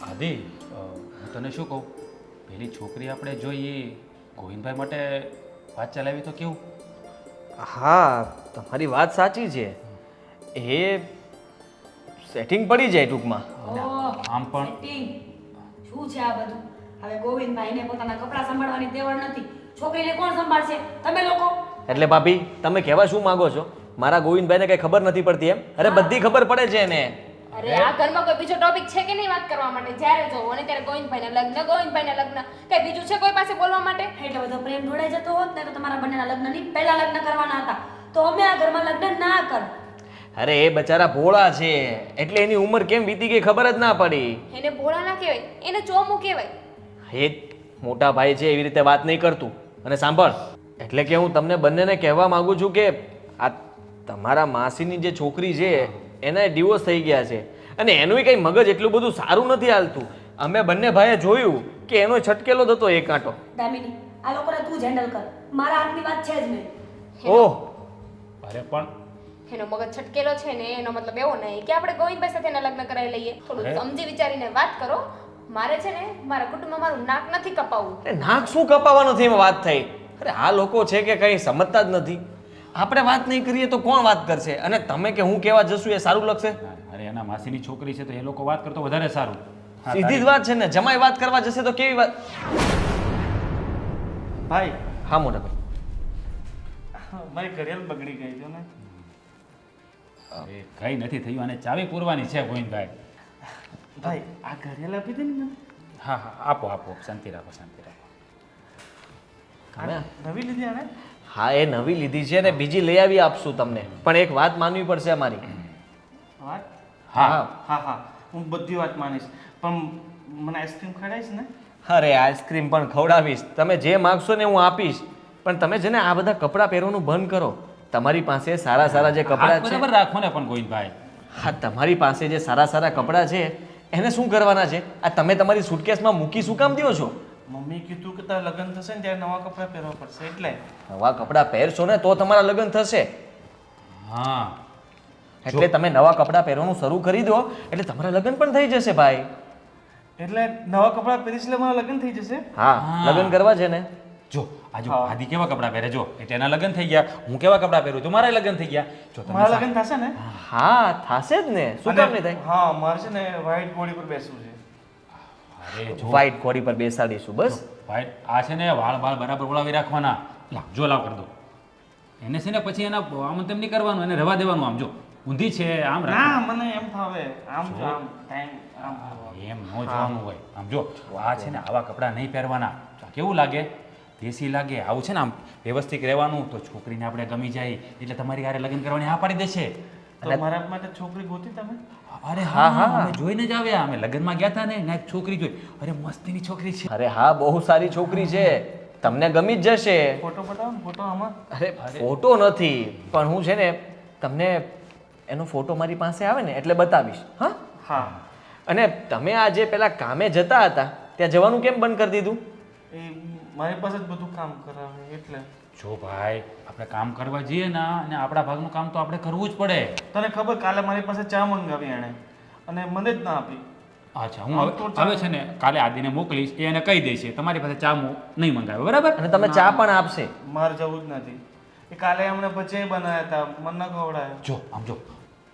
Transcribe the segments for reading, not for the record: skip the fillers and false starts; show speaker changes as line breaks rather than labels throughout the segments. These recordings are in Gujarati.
આદિ હું તને શું કહું, પેલી છોકરી આપણે જોઈએ ગોવિંદભાઈ માટે વાત ચલાવી તો કેવું?
હા, તમારી વાત સાચી છે. એ સેટિંગ પડી જાય ટૂંકમાં.
આમ પણ
setting. શું છે આ બધું? હવે ગોવિંદભાઈને પોતાના કપડાં સંભાળવાની તેવડ નથી. છોકરીને કોણ સંભાળશે? તમે લોકો.
એટલે ભાભી, તમે કહેવા શું માંગો છો? મારા ગોવિંદભાઈને કઈ ખબર નથી પડતી એમ? અરે બધી ખબર પડે છે એને.
અરે આ ઘરમાં કોઈ બીજો ટોપિક છે કે નહીં વાત કરવા માટે? જ્યારે જોવો અને ત્યારે ગોવિંદભાઈના લગ્ન કઈ બીજું છે કોઈ પાસે બોલવા માટે?
એટલો બધો પ્રેમ ઢોળાઈ જતો હોત ને તો તમારા બંનેના લગ્ન નહીં પહેલા લગ્ન કરવાના હતા. તો અમે આ ઘરમાં લગ્ન ના કર.
અરે એ બચારા ભોળા છે એટલે એની ઉંમર કેમ વીતી ગઈ ખબર જ ના પડી.
એને ભોળા ના કહેવાય, એને ચોમું કહેવાય.
એ મોટા ભાઈ છે એવી રીતે વાત નહીં કરતું. અને સાંભળ, એટલે કે હું તમને બંનેને કહેવા માંગુ છું કે આ તમારા માસીની જે છોકરી છે એના ડિવોર્સ થઈ ગયા છે અને એનું કંઈ મગજ એટલું બધું સારું નથી હાલતું. અમે બંને ભાઈએ જોયું કે એનો છટકેલો જ હતો એ કાંટો.
દામિની, આ લોકોને તું જ હેન્ડલ કર. મારા હાથની વાત છે જ નહીં.
ઓહ,
અરે પણ
એનો મગજ છટકેલો છે ને એનો મતલબ એવો નહીં કે આપણે ગોવિંદભાઈ સાથે એના લગ્ન કરાવી લઈએ. થોડું સમજી વિચારીને વાત કરો. મારે છે ને મારા કુટુંબમાં મારું નાક નથી કપાવવું.
એ નાક શું કપાવવાનું નથી એમાં વાત થઈ. અરે આ લોકો છે કે કંઈ સમજતા જ નથી. આપણે વાત નહીં કરીએ તો કોણ વાત કરશે? અને તમે કે હું કહેવા જશું એ સારું લાગશે?
અરે એના માસીની છોકરી છે તો એ લોકો વાત કરતો વધારે સારું. હા,
સીધી જ વાત છે ને. જમાઈ વાત કરવા જશે તો કેવી વાત?
ભાઈ,
હા મોટા ભાઈ.
મારી ઘડિયાળ બગડી ગઈ છે ને.
અરે કઈ નથી થયું અને ચાવી પૂરવાની છે ગોવિંદભાઈ.
ભાઈ, આ ઘડિયાળ આપી દે ને મને.
હા હા, આપો આપો, શાંતિ રાખો, શાંતિ રાખો.
તમે?
નવી લીધી આને?
હા, એ નવી લીધી છે ને બીજી લઈ આવી આપશું તમને. પણ એક વાત માનવી પડશે અમારી.
વાત?
હા
હા હા, હું બધી વાત માનીશ. પણ મને આઈસ્ક્રીમ ખવડાવીશ ને?
અરે આઈસ્ક્રીમ પણ ખવડાવીશ. તમે જે માગશો ને હું આપીશ. પણ તમે છે ને આ બધા કપડાં પહેરવાનું બંધ કરો. તમારી પાસે સારા સારા જે કપડાં
હાથ
છે,
બરાબર રાખો ને પણ ગોવિંદભાઈ.
હા તમારી પાસે જે સારા સારા કપડાં છે એને શું કરવાના છે? આ તમે તમારી સુટકેસમાં મૂકી શું કામ દો છો?
મમ્મી કીધું કે તારા લગ્ન થશે ને ત્યારે નવા કપડાં પહેરવા પડશે એટલે.
નવા કપડાં પહેરશો ને તો તમારા લગ્ન થશે.
હા
એટલે તમે નવા કપડાં પહેરવાનું શરૂ કરી દો એટલે તમારા લગ્ન પણ થઈ જશે ભાઈ.
એટલે નવા કપડાં પહેરીશ એટલે મારા લગ્ન થઈ જશે?
હા, લગ્ન કરવા છે ને.
જો આજુ આદિ કેવા કપડાં પહેરે જો એટલે એના લગ્ન થઈ ગયા. હું કેવા કપડાં પહેરું તો મારા લગ્ન થઈ ગયા. જો તમે
મારા લગ્ન થશે ને?
હા થશે જ ને. શું કામ નહીં થાય?
હા, મારે છે ને વ્હાઈટ ઘોડી પર બેસવું છે.
અરે જો
વ્હાઈટ ઘોડી પર બેસાડીશું બસ.
ભાઈ આ છે ને વાળ બાળ બરાબર ઓળાવી રાખવાના. લાવ જો લાવ કરી દો એને છે ને પછી એના આમ તેમ નહીં કરવાનું, એને રવા દેવાનું. આમ જો ઊંધી છે આમ
ના,
રાખવાનું.
મને એમ ફાવે. આમ જો આમ ટાઈમ આમ ફાવે.
એમ ન જોવાનું હોય. આમ જો આ છે ને આવા કપડાં નહીં પહેરવાના. આ કેવું લાગે? દેશી લાગે. આવું છે ને આમ વ્યવસ્થિત રહેવાનું તો છોકરીને આપણે ગમી જાય એટલે તમારી હારે લગ્ન કરવાની હા પાડી દેશે.
તો મારા માટે છોકરી ગોતી તમે?
અરે હા હા, અમે જોઈને જ આવ્યા. અમે લગ્નમાં ગયા હતા ને એક છોકરી જોઈ. અરે મસ્તીની છોકરી છે.
અરે હા, બહુ સારી છોકરી છે. તમને ગમી જ જશે.
ફોટો બતાવો ને, ફોટો આમાં.
અરે ફોટો નથી પણ હું છે ને તમને એનો ફોટો મારી પાસે આવે ને એટલે બતાવીશ. હા,
હા,
અને તમે આ જે પેલા કામે જતા હતા ત્યાં જવાનું કેમ બંધ કરી દીધું?
એ મારી પાસે જ બધું કામ કરાવે એટલે.
જો ભાઈ આપણે કામ કરવા જઈએ ને અને આપણા ભાગનું કામ તો આપણે કરવું જ પડે.
તને ખબર, કાલે મારી પાસે ચા મંગાવી એણે અને મને જ ના આપી.
અચ્છા, હું હવે છે ને કાલે આદિને મોકલીશ. એ એને કહી દેશે તમારી પાસે ચા નહીં મંગાવે, બરાબર?
અને તમે ચા પણ આપશે.
મારે જવું જ નથી. એ કાલે એમણે ભજીયા બનાવ્યા હતા, મને ન ખવડાવ્યા.
જો આમ જો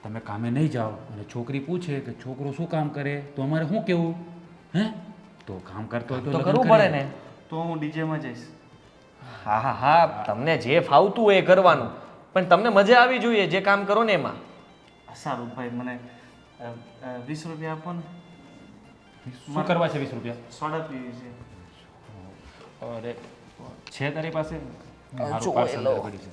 તમે કામે નહીં જાઓ અને છોકરી પૂછે કે છોકરો શું કામ કરે તો અમારે શું કેવું? હે તો કામ કરતો હોય
તો
લગ્ન
કરવું
કરે.
પડે ને.
તો હું ડીજેમાં જઈશ.
હા હા હા, તમને જે ફાવતું હોય એ કરવાનું. પણ તમને મજા આવી જોઈએ જે કામ કરો ને એમાં.
સારું ભાઈ, મને 20 રૂપિયા આપો ને.
શું કરવા છે 20 રૂપિયા?
સોડા પીવી છે.
અરે છે તારી પાસે? મારું
જો
parcel
એ લો.
પડી છે.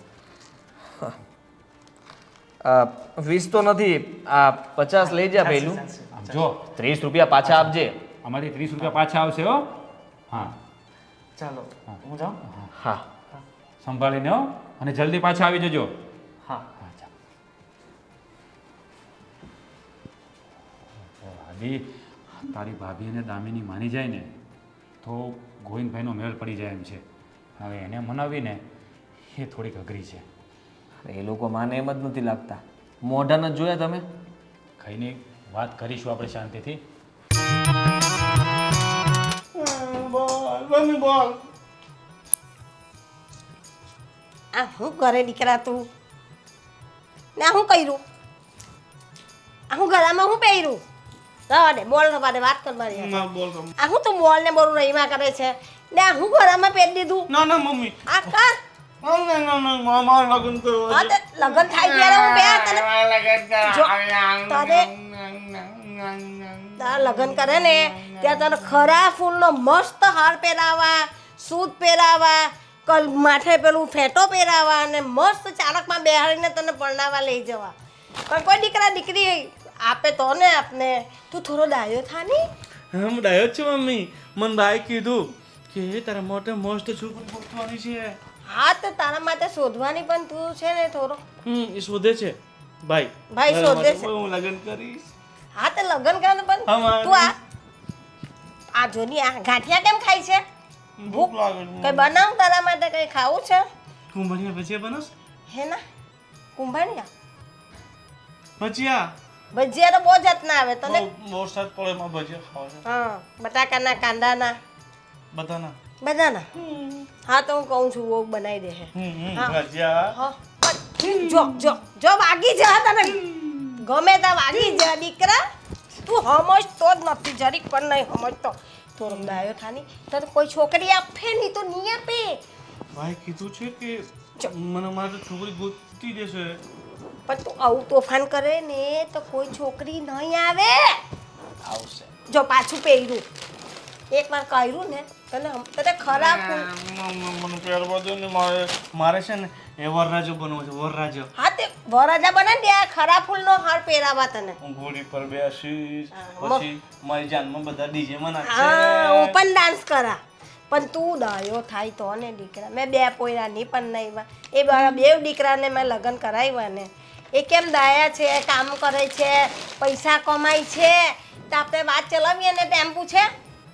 20 તો નથી, આ 50 લઈ જા પહેલું.
ચાલશે.
આમ જો
30 રૂપિયા પાછા આપજે.
અમારી 30 રૂપિયા પાછા આવશે હો. હા
ચાલો, હું જાઉં?
હા,
સંભાળીને હો અને જલ્દી પાછા આવી જજો.
હા.
આદિ તારી ભાભી અને દામિની માની જાય ને તો ગોવિંદભાઈનો મેળ પડી જાય એમ છે. હવે એને મનાવીને એ થોડીક અઘરી છે.
એ લોકો માને એમ જ નથી લાગતા. મોઢા નથી જોયા તમે?
ખાઈને વાત કરીશું આપણે શાંતિથી.
મમ્મી બોલ.
આ શું કરે દીકરા તું ને આ શું કર્યું આ શું ગળામાં શું પહેર્યું રવા દે બોલ રવા દે વાત કર મારી હાથે.
ના બોલ તો.
આ શું તું બોલ ને બોલું રહીમાં કરે છે ને આ શું ગળામાં પહેરી દીધું
ના ના મમ્મી.
આ કર
ના મામા લગન કરવા
હા તે લગન થાય ત્યારે હું બે તને જો, તારા લગન કરે ને ત્યાં તને ખરા ફૂલનો મસ્ત હાર પહેરાવા સૂટ પહેરાવા માથે પેલું ફેટો પહેરાવા અને મસ્ત ચાલકમાં બેહાડીને તને પરણાવા લઈ જવા પણ કોઈ દીકરા દીકરી આપે તો ને આપને તું થોડો ડાયો થા ની
હમ ડાયો જ છે મમ્મી. મને ભાઈ કીધું કે તારા મોટે મસ્ત છોકરી ગોતવાની છે.
હા તો તારા માટે શોધવાની પણ તું છે ને થોડો
એ શોધે છે ભાઈ.
ભાઈ
તારા
શોધે
માટે
છે.
હું લગન કરીશ.
હા તે લગન કરે પણ
અમારે-
તું આ જોની આ ગાંઠિયા કેમ ખાય છે
ભૂખ લાગે છે.
કઈ બનાવ તારા માટે કઈ ખાવું છે
કુંભળિયા ભજીયા બનાવશ?
હે ના કુંભાણિયા
ભજીયા
ભજીયા તો બહુ જાતના આવે તને
બહુ સાત પડે એમાં ભજીયા ખાવા છે
હા બટાકાના કાંદાના
બધાના.
બધાના હા તો હું કહું છું બહુ બનાવી દે હે હા.
ભજીયા.
હા પણ જો જો જો વાગી જા તને ગમે તા વાગી જા દીકરા તું સમજતો જ નથી જરીક પણ નહીં સમજતો થોડો ડાયો થાની તને કોઈ છોકરી આપે નહીં તો નહીં આપે
ભાઈ કીધું છે કે મને મારે તો છોકરી ગોતી દેશે.
પણ તું આવું તોફાન કરે ને તો કોઈ છોકરી નહીં આવે
આવશે.
જો પાછું પહેર્યું એકવાર કર્યું ને તને ખરાબ
મને પહેરવા દો ને મારે છે ને એ વરરાજો બનવો છે. વરરાજો.
હા તે વરાજા બને ને આ ખરા ફૂલનો હાર પહેરાવા તને
હું ઘોડી પર બેસીશ
હા,
પછી મારી જાનમાં બધા ડીજે માં
હા
નાચશે.
હું પણ ડાન્સ કરા પણ તું ડાયો થાય તો ને દીકરા મેં બે પોયરાની પણ નહીં એ મારા બે દીકરાને મેં લગ્ન કરાવ્યા ને એ કેમ ડાયા છે કામ કરે છે પૈસા કમાય છે તો આપણે વાત ચલાવીએ ને ટેમ્પુ છે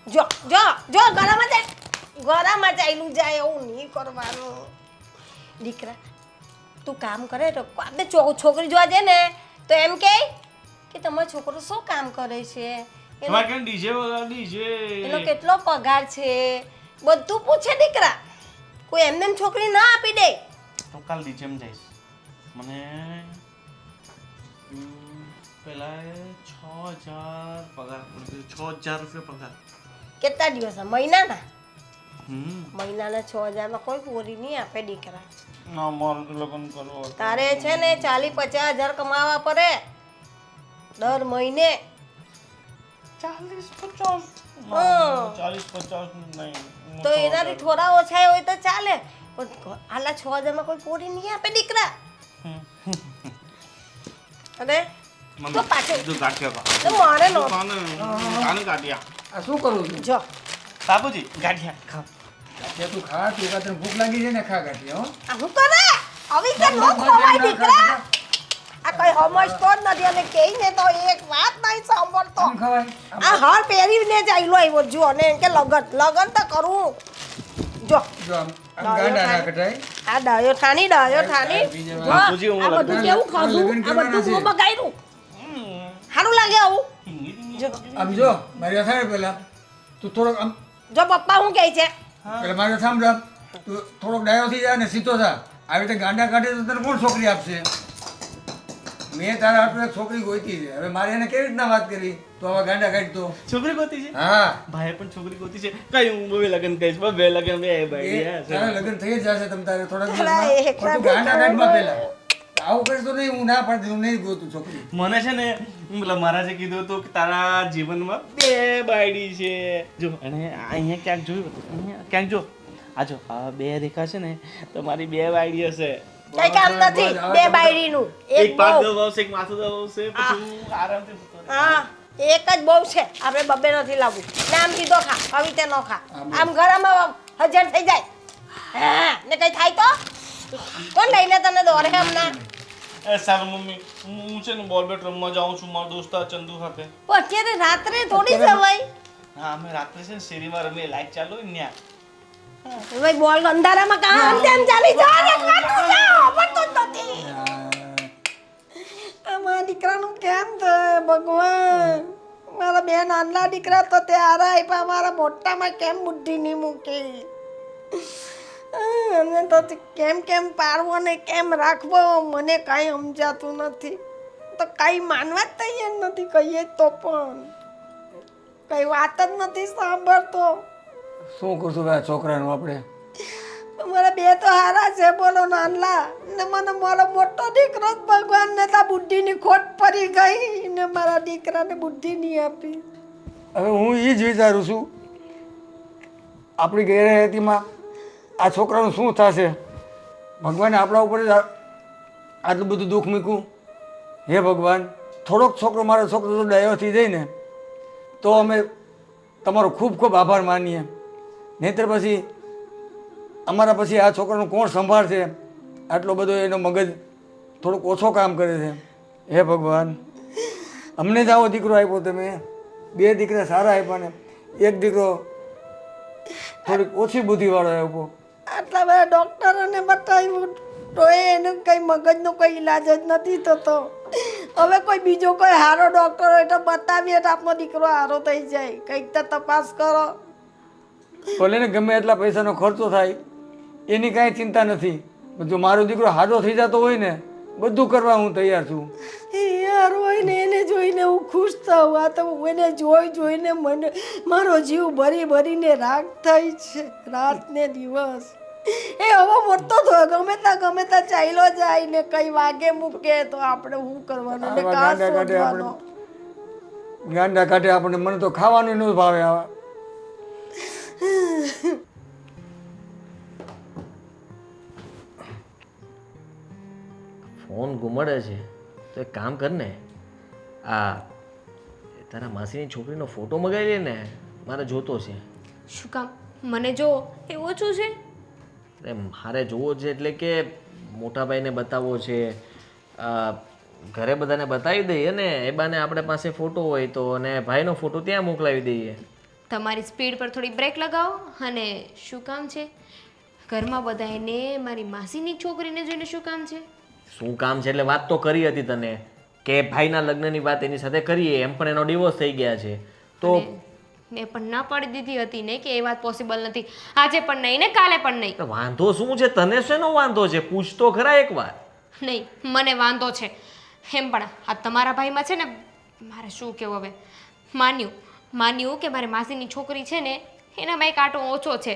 જો જો જો ગળામાં ચાલ્યું જાય એવું નહીં કરવાનું દીકરા તું કામ કરે તો આપણે છોકરી જોવા જાય ને તો એમ કે તમારો છોકરો શું કામ કરે છે
તમારે કેમ ડીજે વગર ડીજે?
એનો કેટલો પગાર છે બધું પૂછે દીકરા કોઈ એમને એમ છોકરી ના આપી દે
તો કાલ ડીજે માં જઈશ. મને પેલા 6000 પગાર પડશે. 6000 રૂપિયા પગાર.
કેટલા દિવસ મહિનાના
હમ.
મહિનાના 6000 કોઈ પૂરી નહીં આપે દીકરા
ના મારું તો લગ્ન કરવું હતું.
તારે છે ને 40-50 હજાર કમાવા પડે દર મહિને
40-50
હા.
40-50 નહીં. હું
તો એનાથી થોડા ઓછા હોય તો ચાલે પણ આલા 6000 કોઈ પૂરી નહીં આપે દીકરા અને
મમ્મી,
તો પાછળ
જો ગાંઠિયા ખા.
તો મારે નો
કાને ગાંઠિયા.
આ શું કરું છું
જો
બાપુજી ગાંઠિયા ખા.
ગાંઠિયા તું ખા તું કાં તને ભૂખ લાગી છે ને ખા ગાંઠિયા હો
આ હું કરે આવી કે નો ખવાય દીકરા આ કઈ સમજતો જ નથી અને કહીને તો એક વાત નહીં સાંભળતો
આમ ખવાય
આ હાર પહેરીને જ આયલો આવ્યો જો અને એમ કે લગન તો કરું જો
જો આમ ગાંડા ના કટાય
આ ડાયો થાની જો,
બાપુજી, હું
આ બધું
લગન-
કેવું ખાધું
લગન
આ બધું
કરવાના
હું બગાડ્યું સારું લાગે આવું જો
આમ જો મારી વાત સાંભળ પહેલા તું થોડોક આમ
જો પપ્પા હું કહે છે
પેલા મારી વાત સાંભળ તું થોડોક ડાયો થઈ જાય ને સીધો થા આવી રીતે ગાંડા કાઢે તો તને કોણ છોકરી આપશે મેં તારા હાથમાં એક છોકરી ગોતી છે હવે મારે એને કેવી રીતના વાત કરી તો આવા ગાંડા કાઢતો
છોકરી ગોતી છે?
હા
ભાઈ પણ છોકરી ગોતી છે. કઈ હું બહુ લગન કહીશ. બે લગન બે ભાઈ
એ તારા લગ્ન થઈ જ જશે તમ તારે થોડા
તારા
દિવસમાં
એકલા
પણ તું ગાંડા કાઢમાં પહેલા આવું કરીશ તો નહીં હું ના પાડતી હું નહીં ગોતું છોકરી
મને છે ને પેલા મહારાજે કીધું હતું કે તારા જીવનમાં બે બાયડી છે. જો અને અહીંયા ક્યાંક જોયું હતું. અહીંયા ક્યાંક જો આ જો આ બે રેખા છે ને તો મારી બે બાયડી હશે.
કઈ કામ નથી બે બાયડીનું
એક
એક
પાક
બહુ
દબાવશે એક માથું દબાવશે પછી હું આરામથી સૂતો રહીશ.
હા એક જ બહુ છે આપણે બબ્બે નથી લાવવું ને આમ કીધો ખા આવી રીતે ન ખા આમ ઘરમાં હજાર થઈ જાય હા ને કઈ થાય તો કોણ લઈને તને દોરે હમણાં
એ સારું મમ્મી હું છે ને બોલ બેટ રમવા જાઉં છું મારા દોસ્ત ચંદુ સાથે.
પણ અત્યારે રાત્રે થોડી જવાય
હા અમે રાત્રે છે ને શેરીમાં રમીએ લાઈટ ચાલુ હોય ને ત્યાં.
ભાઈ બોલ અંધારામાં કામ તેમ ચાલી જા ને કાઢું જા પડતું જ નથી અમારા દીકરાનું કેમ થાય ભગવાન મારા બે નાના દીકરા તો તે હારા આપ્યા, મારા મોટામાં કેમ બુદ્ધિ નહીં મૂકી? અને તો કેમ કેમ પારવો ને કેમ રાખવો મને કાંઈ સમજાતું નથી. તો કાંઈ માનવા જ તૈયાર નથી, કહીએ તો પણ કઈ વાત જ નથી સાંભળતો.
શું કરશું ભાઈ આ છોકરાનું આપણે?
મારા બે તો હારા છે બોલો નાનલા, ને મને મારો મોટો દીકરો જ ભગવાન ને તા બુદ્ધિની ખોટ પડી ગઈ ને મારા દીકરાને બુદ્ધિ નહીં આપી.
હવે હું એ જ વિચારું છું આપણી ગેરહેતીમાં આ છોકરાનું શું થશે? ભગવાને આપણા ઉપર જ આટલું બધું દુઃખ મૂક્યું. હે ભગવાન, થોડોક છોકરો મારો છોકરો જો ડાયો થઈ જાય ને તો અમે તમારો ખૂબ ખૂબ આભાર માનીએ. નહીંતર પછી અમારા પછી આ છોકરાનું કોણ સંભાળશે? આટલો બધો એનો મગજ થોડુંક ઓછો કામ કરે છે. હે ભગવાન, અમને જ આવો દીકરો આપ્યો તમે. બે દીકરા સારા આપ્યા ને એક દીકરો થોડીક ઓછી બુદ્ધિવાળો આપ્યો.
આટલા બધા ડૉક્ટરોને બતાવ્યું તો એનું કંઈ મગજનો કોઈ ઈલાજ જ નથી થતો. હવે કોઈ બીજો કોઈ સારો ડૉક્ટર હોય તો બતાવીએ તો આપણો દીકરો સારો થઈ જાય. કંઈક તો તપાસ કરો.
ભલે ને ગમે એટલા પૈસાનો ખર્ચો થાય એની કાંઈ ચિંતા નથી. જો મારો દીકરો હાજો થઈ જતો હોય ને બધું કરવા હું તૈયાર છું.
યાર હોય ને એને જોઈને હું ખુશ થાઉં. આ તો એને જોઈને મને મારો જીવ ભરી ભરીને રાગ થાય છે રાત ને દિવસ. એ હવે મોટો થયો, ગમે ત્યાં ચાલ્યો જાય ને કઈ વાગે મૂકે તો આપણે શું કરવાનું ને કાં
ગાંડા કાઢે
શોધવાનો?
આપણે ગાંડા કાઢે આપણે. મને તો ખાવાનું ન ભાવે આવા.
ફોન ઘુમાડે છે તો એક કામ કર ને, આ તારા માસીની છોકરીનો ફોટો મગાવી લે ને, મારે જોતો છે.
શું કામ? મને જો એ ઓછું છે.
અરે મારે જોવો છે એટલે કે મોટા ભાઈને બતાવવો છે. ઘરે બધાને બતાવી દઈએ ને એ બાને આપણે પાસે ફોટો હોય તો, અને ભાઈનો ફોટો ત્યાં મોકલાવી દઈએ.
તમારી સ્પીડ પર થોડી બ્રેક લગાવો. અને શું કામ છે ઘરમાં બધાને મારી માસીની છોકરીને જોઈને? શું કામ છે?
શું કામ છે એટલે વાત તો કરી હતી તને કે ભાઈના લગ્નની વાત એની સાથે કરીએ, એમ પણ એનો ડિવોર્સ થઈ ગયા છે તો
મેં પણ ના પાડી દીધી હતી ને કે એ વાત પોસિબલ નથી. આજે પણ નહીં ને કાલે પણ નહીં.
તો વાંધો શું છે? તને શેનો વાંધો છે? પૂછ તો ખરા એકવાર.
નહીં, મને વાંધો છે. એમ પણ આ તમારા ભાઈમાં છે ને, મારે શું કહેવું હવે. માન્યું કે મારી માસીની છોકરી છે ને એનામાં એક આંટો ઓછો છે,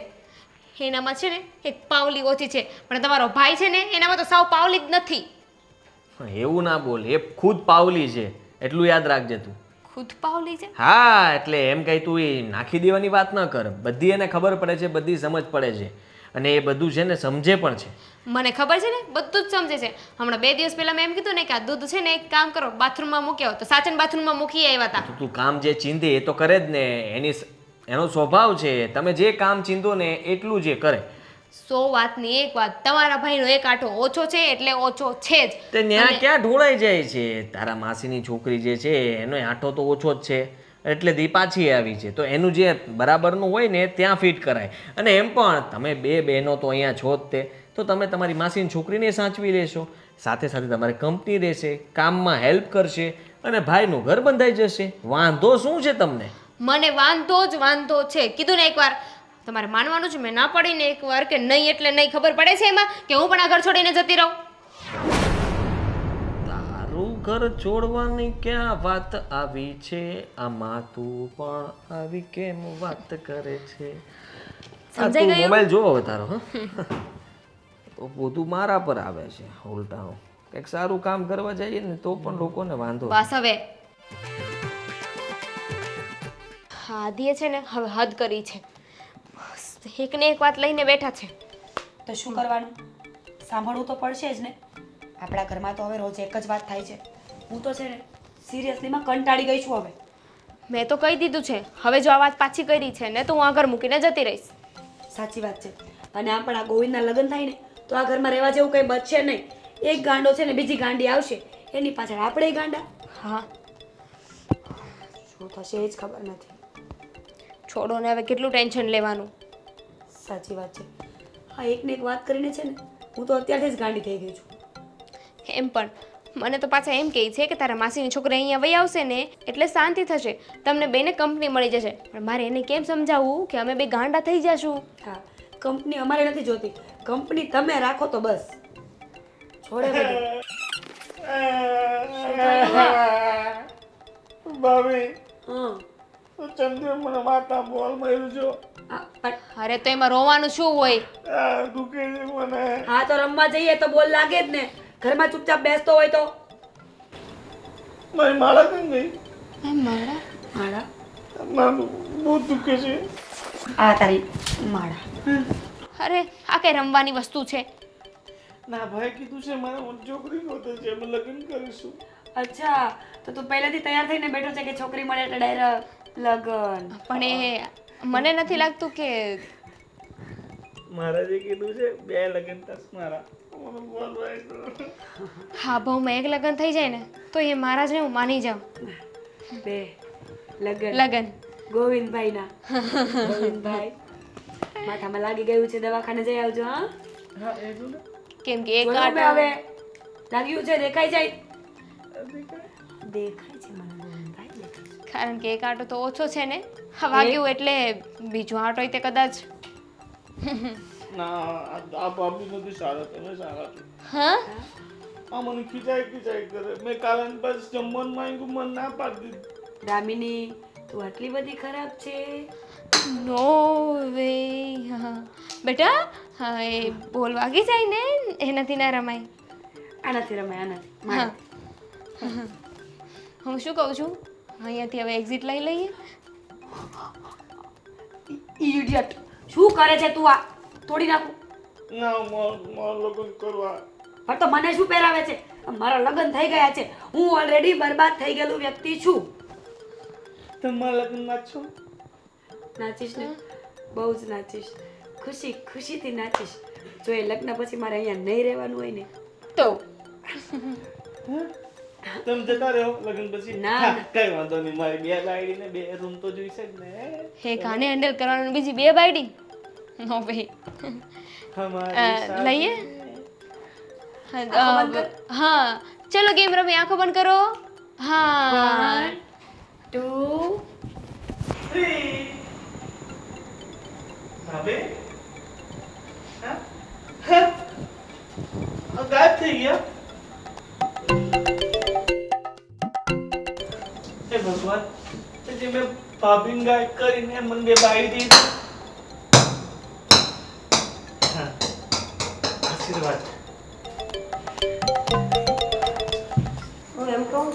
એનામાં છે ને એક પાવલી ઓછી છે. પણ તમારો ભાઈ છે ને એનામાં તો સાવ પાવલી જ નથી.
એવું ના બોલ, એ ખુદ પાવલી છે એટલું યાદ રાખજે તું.
ખુદ પાવલી છે?
હા, એટલે એમ કઈ તું એ નાખી દેવાની વાત ન કર. બધી એને ખબર પડે છે, બધી સમજ પડે છે, અને એ બધું છે ને સમજે પણ છે.
મને ખબર છે ને, બધું જ સમજે છે. હમણાં 2 દિવસ પહેલા મેં એમ કીધું ને કે આ દૂધ છે ને એક કામ કરો, બાથરૂમમાં મૂકી આવો, તો સાચન બાથરૂમમાં મૂકી આવ્યા હતા.
તું કામ જે ચીંધે એ તો કરે જ ને, એનો સ્વભાવ છે. તમે જે કામ ચીંધો ને એટલું જે કરે.
100 વાતની એક વાત, તમારા ભાઈનો એક આંટો ઓછો છે એટલે ઓછો છે જ.
તે ન્યા ક્યાં ઢોળાઈ જાય છે? તારા માસીની છોકરી જે છે એનો આંટો તો ઓછો જ છે, એટલે દી પાછી આવી છે તો એનું જે બરાબરનું હોય ને ત્યાં ફિટ કરાય. અને એમ પણ તમે બે બહેનો તો અહીંયા છો જ તે, તો તમે તમારી માસીની છોકરીને સાચવી લેશો, સાથે સાથે તમારી કંપની રહેશે, કામમાં હેલ્પ કરશે, અને ભાઈનું ઘર બંધાઈ જશે. વાંધો શું છે તમને?
મને વાંધો છે. કીધું ને એકવાર, તમારે માનવાનું છે. મેં ના પડીને એકવાર કે નહીં એટલે નહીં. ખબર પડે છે એમાં કે હું પણ આ ઘર છોડીને જતી રહું?
તારું ઘર છોડવાની ક્યાં વાત આવી છે? આમાં તું પણ આવી કેમ વાત કરે છે?
સમજાઈ ગયું?
મોબાઈલ જો હવે તારો. હા, તો બધું મારા પર આવે છે ઉલટા. કંઈક સારું કામ કરવા જઈએ ને તો પણ લોકોને વાંધો.
બસ હવે આદિએ છે ને હવે હદ કરી છે. એકને એક વાત લઈને બેઠા છે.
તો શું કરવાનું? સાંભળવું તો પડશે જ ને. આપણા ઘરમાં તો હવે રોજ એક જ વાત થાય છે. હું તો છે ને સિરિયસલીમાં કંટાળી ગઈ છું હવે.
મેં તો કહી દીધું છે, હવે જો આ વાત પાછી કરી છે ને તો હું આ ઘર મૂકીને જતી રહીશ.
સાચી વાત છે. અને આમ પણ આ ગોવિંદના લગ્ન થાય ને તો આ ઘરમાં રહેવા જેવું કંઈ બચશે નહીં. એક ગાંડો છે ને બીજી ગાંડી આવશે, એની પાછળ આપણે ગાંડા.
હા,
શું થશે એ જ ખબર નથી.
છોડો ને હવે કેટલું ટેન્શન લેવાનું.
સાચી વાત છે. હા, એકને એક વાત કરીને છે ને હું તો અત્યારથી જ ગાંડી થઈ ગઈ છું.
એમ પણ મને તો પાછા એમ કહે છે કે તારા માસીની છોકરી અહીંયા વહી આવશે ને એટલે શાંતિ થશે, તમને બેને કંપની મળી જશે. પણ મારે એને કેમ સમજાવવું કે અમે બે ગાંડા થઈ જશું?
હા, કંપની અમારે નથી જોતી, કંપની તમે રાખો તો બસ. છોડે બધું.
ભાભી
હા.
ચંદ્ર મને માતા બોલ માર્યું છો.
અરે તો એમાં રોવાનું શું હોય?
દુખે છે મને.
હા તો રમવા જઈએ તો બોલ લાગે જ ને. ઘરમાં ચૂપચાપ બેસતો હોય તો.
મારી માળા કેમ ગઈ?
મારા
માળા.
મારું બહુ દુખે છે.
આ તારી માળા.
અરે આ કઈ રમવાની વસ્તુ છે?
ના ભાઈ કીધું છે મારે છોકરી ગોતે છે, અમે લગ્ન કરીશું.
અચ્છા, તો તું પહેલેથી તૈયાર થઈને બેઠો છે કે છોકરી મળે એટલે ડાયરેક્ટ લગન.
પણ એ મને નથી લાગતું કે
મહારાજે કીધું છે 2 લગ્ન થશે મારા. મને બોલવાય તો.
હા ભાવમાં એક લગ્ન થઈ જાય ને તો એ મહારાજને હું માની જાઉં.
2 લગન.
લગ્ન
ગોવિંદભાઈના. ગોવિંદભાઈ માથામાં લાગી ગયું છે, દવાખાને જઈ આવજો. હા,
હા એ જો ને.
કેમ કે એક
જોયું મેં
આટો
હવે લાગ્યું છે, દેખાય જાય. દેખાય છે મને ગોવિંદભાઈ, દેખાય છે.
કારણ કે એક આટો તો ઓછો છે ને. હા વાગ્યું એટલે બીજો આટો તે કદાચ.
ના આ ભાભી નથી સારા, તમે સારા છો.
હા
આ મને ખીચાઈ કરે. મેં કાલે બસ જમવાનું માંગ્યું, મને ના પાડી દીધી.
દામિની, તું આટલી બધી ખરાબ છે?
નો વે. હા બેટા, હા એ બોલ વાગી જાય ને એનાથી ના રમાય.
આનાથી રમાય, આનાથી.
હા હું શું કહું છું, અહીંયાથી હવે એક્ઝિટ લઈ લઈએ.
ઇડિયટ, શું કરે છે તું? આ તોડી નાખું.
ના મારા લગ્ન કરવા.
પણ તો મને શું પહેરાવે છે? મારા લગ્ન થઈ ગયા છે, હું ઓલરેડી બરબાદ થઈ ગયેલું વ્યક્તિ છું.
તમારા લગ્ન ના છો?
નાચીશ ને, બહુ જ નાચીશ. ખુશીથી નાચીશ. જો એ લગ્ન પછી મારે અહીંયા નહીં રહેવાનું હોય ને તો.
તમે જતા રહો લગ્ન પછી?
ના,
હા,
ના.
કઈ વાંધો નહીં. મારી 2 બાયડી ને 2 રૂમ તો જોઈશે જ ને.
એક આને હેન્ડલ કરવાનું, બીજી 2 બાયડી. નો ભાઈ
હમારી
લઈએ.
આંખો બંધ કર.
હા ચલો ગેમ રમી. આંખો બંધ કરો. હા
1 2
ભાભી હા હા ગાયબ થઈ ગયા. હે ભગવાન, જે મેં ભાભીને ગાયબ કરીને મને 2 બાયડી દીધી. હા, આશીર્વાદ.
હું એમ કહું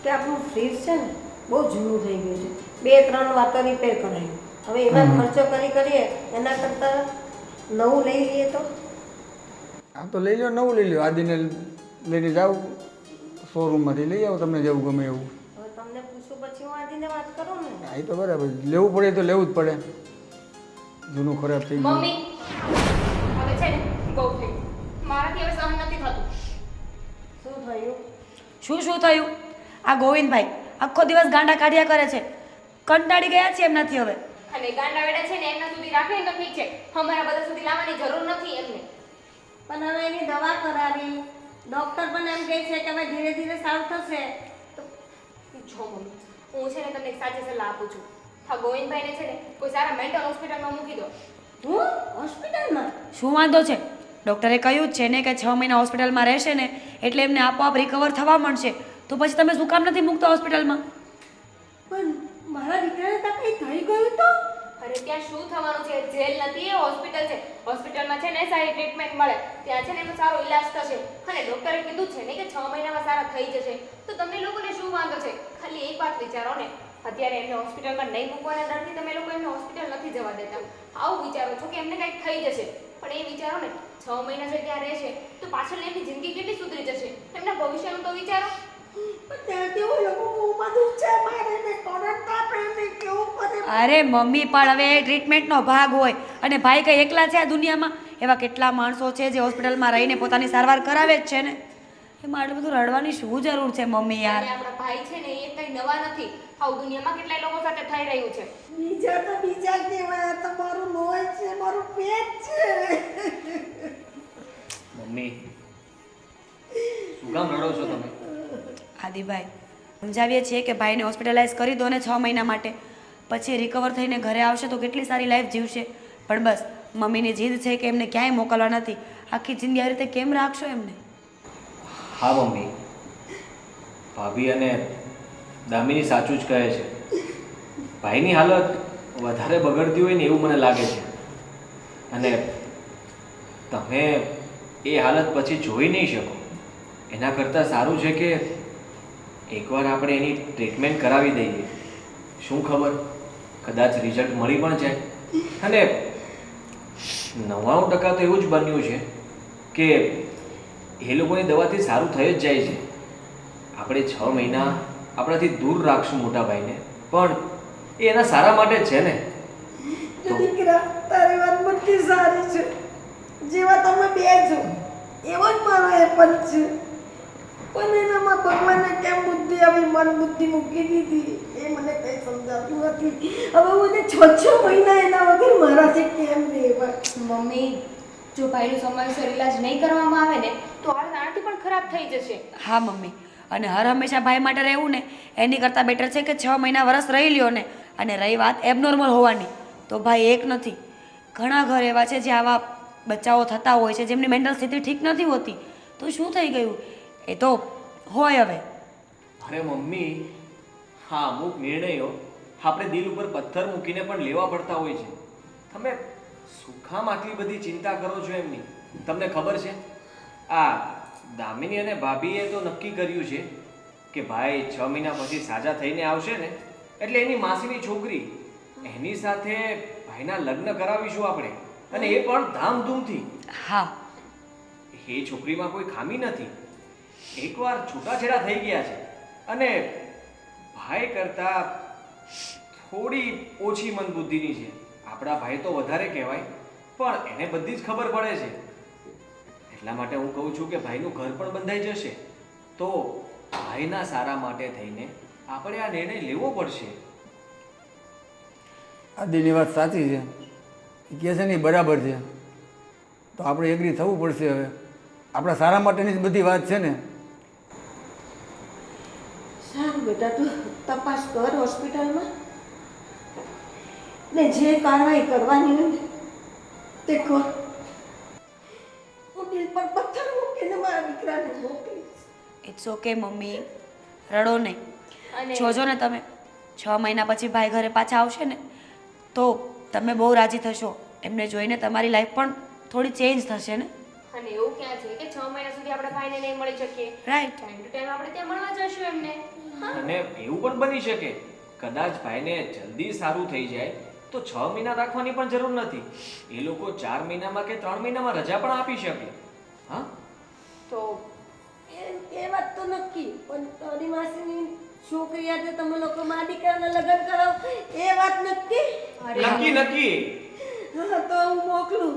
કે આપણું ફ્રીજ છે ને બહુ જૂનું થઈ ગયું છે. 2-3 વાતો રિપેર કરાયું. હવે એમાં ખર્ચો કરીએ એના કરતાં નવું લઈ લઈએ તો.
આ તો લઈ લો, નવું લઈ લો. આદિને લઈને જાઓ શોરૂમમાંથી, લઈ આવો તમને જેવું ગમે એવું.
હવે તમને પૂછું પછી હું આદિને વાત કરું ને.
હા એ તો બરાબર, લેવું પડે તો લેવું જ પડે. જૂનું ખરાબ થઈ ગયું.
મમ્મી હવે છે ને બહુ થઈ મારાથી હવે સહન નથી થતું.
શું થયું?
શું થયું? આ ગોવિંદભાઈ આખો દિવસ ગાંડા કાઢ્યા કરે છે. કંટાળી ગયા છે એમનાથી હવે.
અને ગાંડા વેડા છે ને એમના સુધી રાખે ને તો ઠીક છે, અમારા બધા સુધી લાવવાની જરૂર નથી એમને.
પણ હવે એની દવા કરાવી, ડૉક્ટર પણ એમ કહે છે કે હવે ધીરે ધીરે સારું થશે.
જો મમ્મી, હું છે ને તમને એક સાચી સલાહ આપું છું. હા ગોવિંદભાઈને છે ને કોઈ સારા મેન્ટલ હોસ્પિટલમાં મૂકી દો.
હું હોસ્પિટલમાં?
શું વાંધો છે? ડૉક્ટરે કહ્યું જ છે ને કે 6 મહિના હોસ્પિટલમાં રહેશે ને એટલે એમને આપોઆપ રિકવર થવા મળશે. તો પછી તમે શું કામ નથી મૂકતા હોસ્પિટલમાં?
પણ મારા દીકરાને તો કંઈ થઈ ગયું તો?
અરે ત્યાં શું થવાનું છે? જેલ નથી, એ હોસ્પિટલ છે. હોસ્પિટલમાં છે ને સારી ટ્રીટમેન્ટ મળે, ત્યાં છે ને એનો સારો ઈલાજ થશે. અને ડૉક્ટરે કીધું છે ને કે 6 મહિનામાં સારા થઈ જશે. તો તમને લોકોને શું વાંધો છે? ખાલી એક વાત વિચારો ને, અત્યારે એમને હોસ્પિટલમાં નહીં મૂકવાના ડરથી તમે લોકો એમને હોસ્પિટલ નથી જવા દેતા. આવું વિચારો છો કે એમને કંઈક થઈ જશે. પણ એ વિચારો ને 6 મહિના જો ત્યાં રહેશે તો પાછળ એમની જિંદગી કેટલી સુધરી જશે. એમના ભવિષ્યનું તો વિચારો.
પણ ત્યાંથી હું લોકો બહુ બધું છે મારે ને કરંટ આપે ને કેવું કરે.
અરે મમ્મી પણ હવે એ ટ્રીટમેન્ટનો ભાગ હોય. અને ભાઈ કંઈ એકલા છે આ દુનિયામાં? એવા કેટલા માણસો છે જે હોસ્પિટલમાં રહીને પોતાની સારવાર કરાવે જ છે ને. એમાં આટલું બધું રડવાની શું જરૂર છે મમ્મી યાર?
અને આપણા ભાઈ છે ને એ કંઈ નવા નથી. આવું દુનિયામાં કેટલાય લોકો સાથે થઈ રહ્યું છે.
બીજા તો બીજા કહેવાય, આ તો મારું લોહી છે, મારું પેટ છે.
મમ્મી શું કામ રડો છો તમે?
આદિભાઈ સમજાવીએ છીએ કે ભાઈને હોસ્પિટલાઇઝ કરી દો ને 6 મહિના માટે, પછી રિકવર થઈને ઘરે આવશે તો કેટલી સારી લાઈફ જીવશે. પણ બસ મમ્મીની જીદ છે કે એમને ક્યાંય મોકલવા નથી. આખી જિંદગી આ રીતે કેમ રાખશો એમને?
હા મમ્મી, ભાભી અને દામિની સાચું જ કહે છે. ભાઈની હાલત વધારે બગડતી હોય ને એવું મને લાગે છે. અને તમે એ હાલત પછી જોઈ નહીં શકો. એના કરતાં સારું છે કે એકવાર આપણે એની ટ્રીટમેન્ટ કરાવી દઈએ. શું ખબર, કદાચ રિઝલ્ટ મળી પણ જાય. અને 99% તો એવું જ બન્યું છે કે એ લોકોની દવાથી સારું થઈ જ જાય છે. આપણે 6 મહિના આપણાથી દૂર રાખશું મોટા ભાઈને, પણ એ એના સારા માટે જ છે ને.
દીકરા તારી વાત બધી સારી છે. જેવા તમે બે છો એવો જ મારો એ પણ છે. પણ એનામાં ભગવાને કેમ બુદ્ધિ આવી મન બુદ્ધિ મૂકી દીધી એ મને કંઈ સમજાતું નથી. હવે હું 6 મહિના એના વગર મારાથી કેમ રહેવા?
મમ્મી, જો ભાઈનું સમયસર ઈલાજ નહીં કરવામાં આવે ને તો હાલત આનાથી પણ ખરાબ થઈ જશે.
હા મમ્મી, અને હર હંમેશા ભાઈ માટે રહેવું ને એની કરતાં બેટર છે કે 6 મહિના વરસ રહી લ્યો ને. અને રહી વાત એબનોર્મલ હોવાની, તો ભાઈ એક નથી, ઘણા ઘર એવા છે જે આવા બચ્ચાઓ થતા હોય છે જેમની મેન્ટલ સ્થિતિ ઠીક નથી હોતી. તો શું થઈ ગયું એ તો હોય. હવે
અરે મમ્મી, હા, અમુક નિર્ણયો આપણે દિલ ઉપર પથ્થર મૂકીને પણ લેવા પડતા હોય છે. તમે શું કામ આટલી બધી ચિંતા કરો છો એમની? તમને ખબર છે, આ દામિની અને ભાભીએ તો નક્કી કર્યું છે કે ભાઈ 6 મહિના પછી સાજા થઈને આવશે ને એટલે એની માસીની છોકરી એની સાથે ભાઈના લગ્ન કરાવીશું આપણે, અને એ પણ ધામધૂમથી.
હા,
એ છોકરીમાં કોઈ ખામી નથી. એકવાર છૂટાછેડા થઈ ગયા છે અને ભાઈ કરતાં થોડી ઓછી મંદબુદ્ધિની છે. આપણા ભાઈ તો વધારે કહેવાય, પણ એને બધી જ ખબર પડે છે. એટલા માટે હું કહું છું કે ભાઈનું ઘર પણ બંધાઈ જશે. તો ભાઈના સારા માટે થઈને આપણે આ નિર્ણય લેવો પડશે.
આદિની વાત સાચી છે, એ કહે છે નહીં બરાબર છે. તો આપણે એગ્રી થવું પડશે. હવે આપણા સારા માટેની જ બધી વાત છે ને.
સારું બેટા, તું તપાસ કર હોસ્પિટલમાં ને જે કાર્યવાહી કરવાની હોય ને તે કર. હું દિલ પર પથ્થર મૂકીને મારા દીકરાને મોકલીશ.
ઇટ્સ ઓકે મમ્મી, રડો નહીં.
અને
જોજો ને તમે 6 મહિના પછી ભાઈ ઘરે પાછા આવશે ને તો તમે બહુ રાજી થશો. એમને જોઈને તમારી લાઈફ પણ થોડી ચેન્જ થશે ને.
અને એવું ક્યાં છે કે 6 મહિના સુધી આપણે ભાઈને નહીં મળી શકીએ?
રાઈટ.
ટાઈમ ટુ ટાઈમ આપણે ત્યાં મળવા જશું એમને.
અને એવું પણ બની શકે, કદાચ ભાઈને જલ્દી સારું થઈ જાય તો 6 મહિના રાખવાની પણ જરૂર નથી. એ લોકો 4 મહિનામાં કે 3 મહિનામાં રજા પણ આપી શકે. હા,
તો
એ વાત તો નક્કી, પણ તારી માસીની છોકરી આજે તમે લોકો મારા દીકરાના લગ્ન કરાવો એ વાત નક્કી.
નક્કી નક્કી.
હા, તો હું મોકલું.